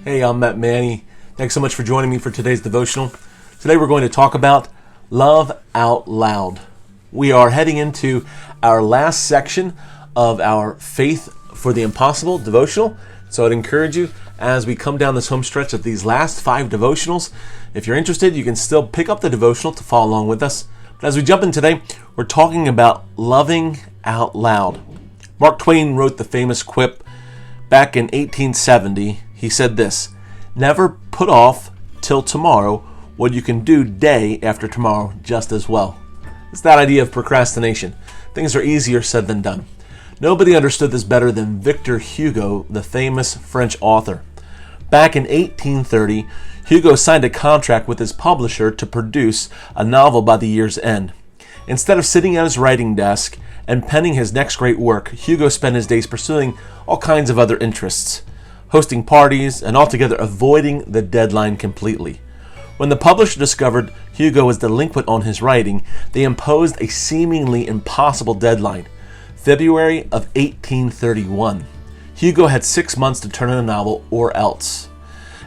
Hey, I'm Matt Manny. Thanks so much for joining me for today's devotional. Today we're going to talk about love out loud. We are heading into our last section of our Faith for the Impossible devotional. So I'd encourage you as we come down this home stretch of these last 5 devotionals. If you're interested, you can still pick up the devotional to follow along with us. But as we jump in today, we're talking about loving out loud. Mark Twain wrote the famous quip back in 1870. He said this: "Never put off till tomorrow what you can do day after tomorrow just as well." It's that idea of procrastination. Things are easier said than done. Nobody understood this better than Victor Hugo, the famous French author. Back in 1830, Hugo signed a contract with his publisher to produce a novel by the year's end. Instead of sitting at his writing desk and penning his next great work, Hugo spent his days pursuing all kinds of other interests, hosting parties, and altogether avoiding the deadline completely. When the publisher discovered Hugo was delinquent on his writing, they imposed a seemingly impossible deadline, February of 1831. Hugo had 6 months to turn in a novel or else.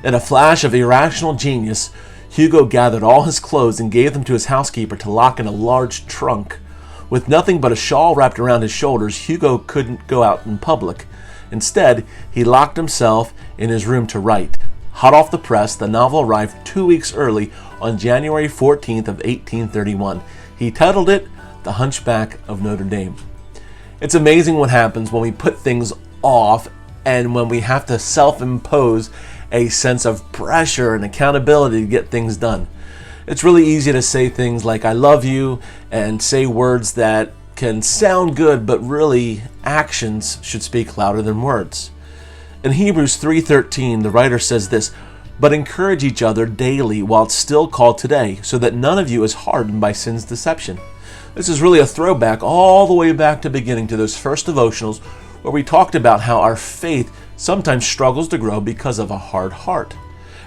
In a flash of irrational genius, Hugo gathered all his clothes and gave them to his housekeeper to lock in a large trunk. With nothing but a shawl wrapped around his shoulders, Hugo couldn't go out in public. Instead, he locked himself in his room to write. Hot off the press, the novel arrived 2 weeks early on January 14th of 1831. He titled it The Hunchback of Notre Dame. It's amazing what happens when we put things off and when we have to self-impose a sense of pressure and accountability to get things done. It's really easy to say things like "I love you" and say words that can sound good, but really actions should speak louder than words. In Hebrews 3:13, the writer says this: "But encourage each other daily while it's still called today, so that none of you is hardened by sin's deception." This is really a throwback all the way back to beginning to those first devotionals where we talked about how our faith sometimes struggles to grow because of a hard heart.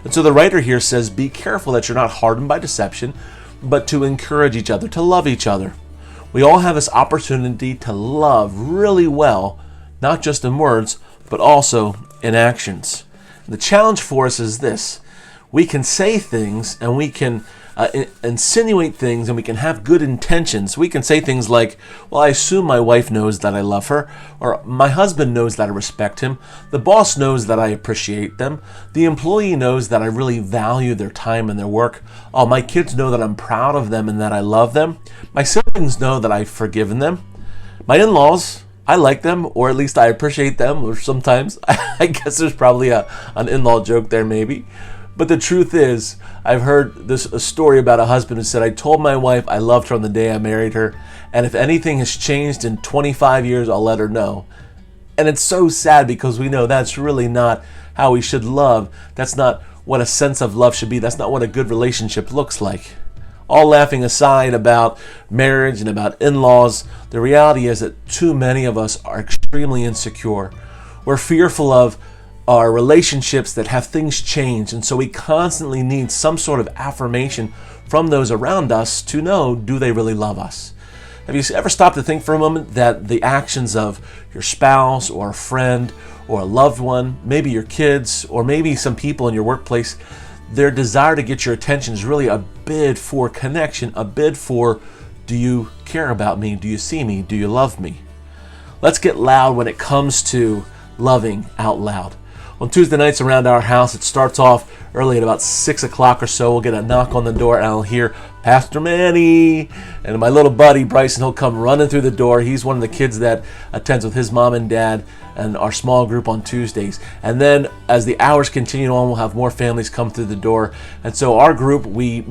And so the writer here says, be careful that you're not hardened by deception, but to encourage each other, to love each other. We all have this opportunity to love really well, not just in words, but also in actions. The challenge for us is this: we can say things and we can insinuate things and we can have good intentions. We can say things like, well, I assume my wife knows that I love her, or my husband knows that I respect him, the boss knows that I appreciate them, the employee knows that I really value their time and their work, oh, my kids know that I'm proud of them and that I love them, my siblings know that I've forgiven them, my in-laws, I like them, or at least I appreciate them, or sometimes, I guess there's probably an in-law joke there maybe. But the truth is, I've heard a story about a husband who said, "I told my wife I loved her on the day I married her, and if anything has changed in 25 years, I'll let her know." And it's so sad because we know that's really not how we should love. That's not what a sense of love should be. That's not what a good relationship looks like. All laughing aside about marriage and about in-laws, the reality is that too many of us are extremely insecure. We're fearful of our relationships that have things change, and so we constantly need some sort of affirmation from those around us to know, do they really love us? Have you ever stopped to think for a moment that the actions of your spouse or a friend or a loved one, maybe your kids, or maybe some people in your workplace, their desire to get your attention is really a bid for connection, a bid for, do you care about me? Do you see me? Do you love me? Let's get loud when it comes to loving out loud. On Tuesday nights around our house, it starts off early at about 6 o'clock or so. We'll get a knock on the door and I'll hear, "Pastor Manny." And my little buddy, Bryson, he'll come running through the door. He's one of the kids that attends with his mom and dad and our small group on Tuesdays. And then as the hours continue on, we'll have more families come through the door. And so our group, we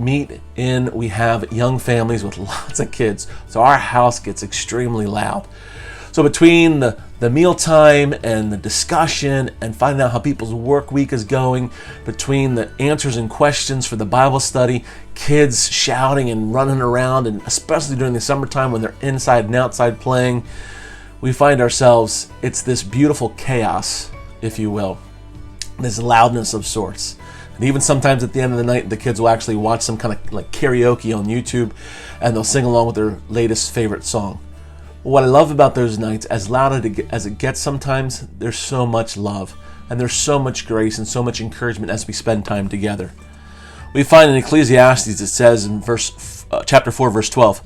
have young families with lots of kids. So our house gets extremely loud. So between the mealtime and the discussion and finding out how people's work week is going, between the answers and questions for the Bible study, kids shouting and running around, and especially during the summertime when they're inside and outside playing, we find ourselves, it's this beautiful chaos, if you will, this loudness of sorts. And even sometimes at the end of the night, the kids will actually watch some kind of like karaoke on YouTube, and they'll sing along with their latest favorite song. What I love about those nights, as loud as it gets sometimes, there's so much love. And there's so much grace and so much encouragement as we spend time together. We find in Ecclesiastes, it says in chapter 4, verse 12,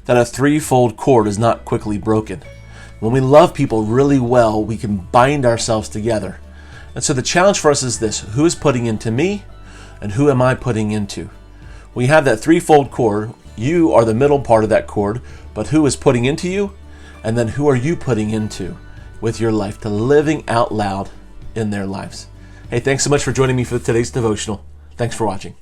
that a threefold cord is not quickly broken. When we love people really well, we can bind ourselves together. And so the challenge for us is this: who is putting into me, and who am I putting into? We have that threefold cord. You are the middle part of that cord, but who is putting into you? And then who are you putting into with your life to living out loud in their lives? Hey, thanks so much for joining me for today's devotional. Thanks for watching.